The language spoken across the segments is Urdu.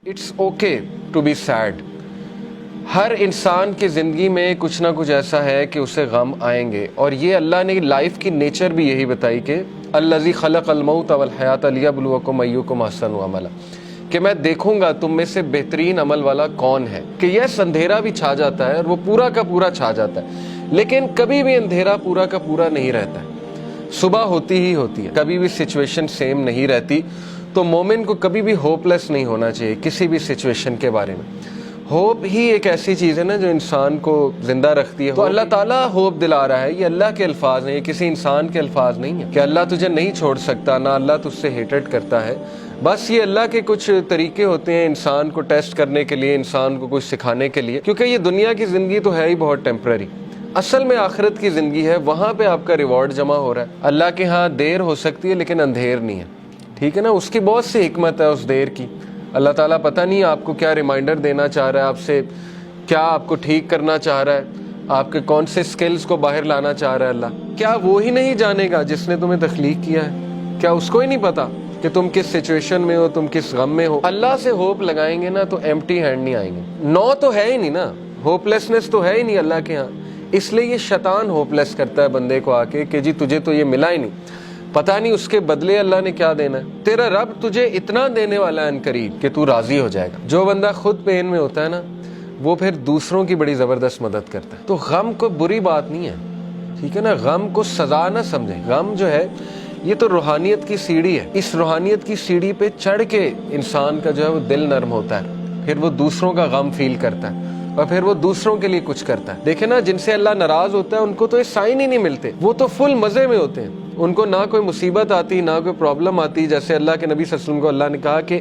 It's okay to be sad. ہر انسان کی زندگی میں کچھ نہ کچھ ایسا ہے کہ اسے غم آئیں گے، اور یہ اللہ نے لائف کی نیچر بھی یہی بتائی کہ الذی خلق الموت والحیات لیبلوکم ایکم احسن عملا، کہ میں دیکھوں گا تم میں سے بہترین عمل والا کون ہے. کہ یس اندھیرا بھی چھا جاتا ہے اور وہ پورا کا پورا چھا جاتا ہے، لیکن کبھی بھی اندھیرا پورا کا پورا نہیں رہتا ہے. صبح ہوتی ہی ہوتی ہے، کبھی بھی سچویشن سیم نہیں رہتی. تو مومن کو کبھی بھی ہوپ لیس نہیں ہونا چاہیے کسی بھی سچویشن کے بارے میں. ہوپ ہی ایک ایسی چیز ہے نا جو انسان کو زندہ رکھتی ہے. تو اللہ تعالیٰ ہوپ دلا رہا ہے. یہ اللہ کے الفاظ ہیں، یہ کسی انسان کے الفاظ نہیں ہیں کہ اللہ تجھے نہیں چھوڑ سکتا، نہ اللہ تجھ سے ہیٹڈ کرتا ہے. بس یہ اللہ کے کچھ طریقے ہوتے ہیں انسان کو ٹیسٹ کرنے کے لیے، انسان کو کچھ سکھانے کے لیے، کیونکہ یہ دنیا کی زندگی تو ہے ہی بہت ٹیمپرری. اصل میں آخرت کی زندگی ہے، وہاں پہ آپ کا ریوارڈ جمع ہو رہا ہے. اللہ کے ہاں دیر ہو سکتی ہے لیکن اندھیر نہیں ہے. ٹھیک ہے نا، اس کی بہت سی حکمت ہے اس دیر کی. اللہ تعالیٰ پتہ نہیں آپ کو کیا ریمائنڈر دینا چاہ رہا ہے، آپ سے کیا آپ کو ٹھیک کرنا چاہ رہا ہے، آپ کے کون سے سکلز کو باہر لانا چاہ رہا ہے اللہ. کیا وہی نہیں جانے گا جس نے تمہیں تخلیق کیا ہے؟ کیا اس کو ہی نہیں پتا کہ تم کس سچویشن میں ہو، تم کس غم میں ہو؟ اللہ سے ہوپ لگائیں گے نا تو ایمٹی ہینڈ نہیں آئیں گے. نو تو ہے ہی نہیں نا، ہوپ لیسنس تو ہے ہی نہیں اللہ کے ہاں. اس لیے یہ شیطان ہوپ لیس کرتا ہے بندے کو آ کے کہ جی تجھے تو یہ ملا ہی نہیں، پتہ نہیں اس کے بدلے اللہ نے کیا دینا ہے. تیرا رب تجھے اتنا دینے والا ہے ان قریب کہ تو راضی ہو جائے گا. جو بندہ خود پین میں ہوتا ہے نا، وہ پھر دوسروں کی بڑی زبردست مدد کرتا ہے. تو غم کو بری بات نہیں ہے، ٹھیک ہے نا، غم کو سزا نہ سمجھیں. غم جو ہے یہ تو روحانیت کی سیڑھی ہے. اس روحانیت کی سیڑھی پہ چڑھ کے انسان کا جو ہے وہ دل نرم ہوتا ہے، پھر وہ دوسروں کا غم فیل کرتا ہے اور پھر وہ دوسروں کے لیے کچھ کرتا ہے. دیکھیں نا، جن سے اللہ ناراض ہوتا ہے ان کو تو یہ سائن ہی نہیں ملتے، وہ تو فل مزے میں ہوتے ہیں. ان کو نہ کوئی مصیبت آتی، نہ کوئی پرابلم آتی. جیسے اللہ کے نبی صلی اللہ علیہ وسلم کو اللہ نے کہا کہ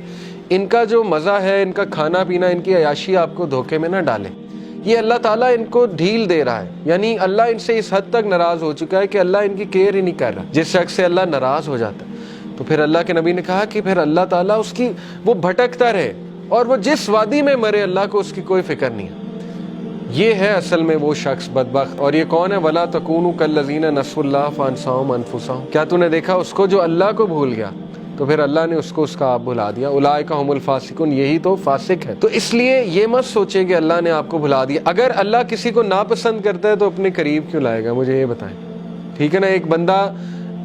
ان کا جو مزہ ہے، ان کا کھانا پینا، ان کی عیاشی آپ کو دھوکے میں نہ ڈالے. یہ اللہ تعالیٰ ان کو ڈھیل دے رہا ہے، یعنی اللہ ان سے اس حد تک ناراض ہو چکا ہے کہ اللہ ان کی کیئر ہی نہیں کر رہا. جس شخص سے اللہ ناراض ہو جاتا ہے تو پھر اللہ کے نبی نے کہا کہ پھر اللہ تعالیٰ اس کی وہ بھٹکتا رہے اور وہ جس وادی میں مرے اللہ کو اس کی کوئی فکر نہیں ہے. یہ ہے اصل میں وہ شخص بدبخت. اور یہ کون ہے؟ وَلَا تَكُونُوا كَالَّذِينَ نَسُوا اللَّهَ فَأَنسَاهُمْ أَنفُسَهُمْ. کیا تو نے دیکھا اس کو جو اللہ کو بھول گیا تو پھر اللہ نے اس کو اس کا آپ بھلا دیا. اولئک هم الفاسقون، یہی تو فاسق ہے. تو اس لیے یہ مت سوچے کہ اللہ نے آپ کو بھلا دیا. اگر اللہ کسی کو ناپسند کرتا ہے تو اپنے قریب کیوں لائے گا؟ مجھے یہ بتائیں. ٹھیک ہے نا، ایک بندہ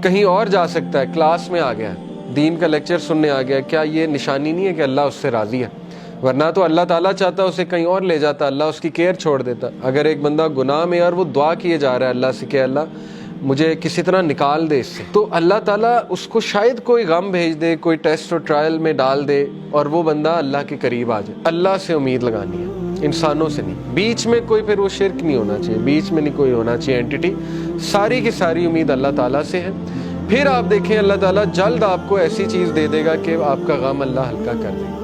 کہیں اور جا سکتا ہے، کلاس میں آ گیا، دین کا لیکچر سننے آ گیا، کیا یہ نشانی نہیں ہے کہ اللہ اس سے راضی ہے؟ ورنہ تو اللہ تعالیٰ چاہتا اسے کہیں اور لے جاتا، اللہ اس کی کیئر چھوڑ دیتا. اگر ایک بندہ گناہ میں اور وہ دعا کیے جا رہا ہے اللہ سے کہ اللہ مجھے کسی طرح نکال دے اس سے، تو اللہ تعالیٰ اس کو شاید کوئی غم بھیج دے، کوئی ٹیسٹ اور ٹرائل میں ڈال دے اور وہ بندہ اللہ کے قریب آ جائے. اللہ سے امید لگانی ہے، انسانوں سے نہیں. بیچ میں کوئی پھر وہ شرک نہیں ہونا چاہیے، بیچ میں نہیں کوئی ہونا چاہیے اینٹی. ساری کی ساری امید اللہ تعالیٰ سے ہے. پھر آپ دیکھیں اللہ تعالیٰ جلد آپ کو ایسی چیز دے دے گا کہ آپ کا غم اللہ ہلکا کر دے گا.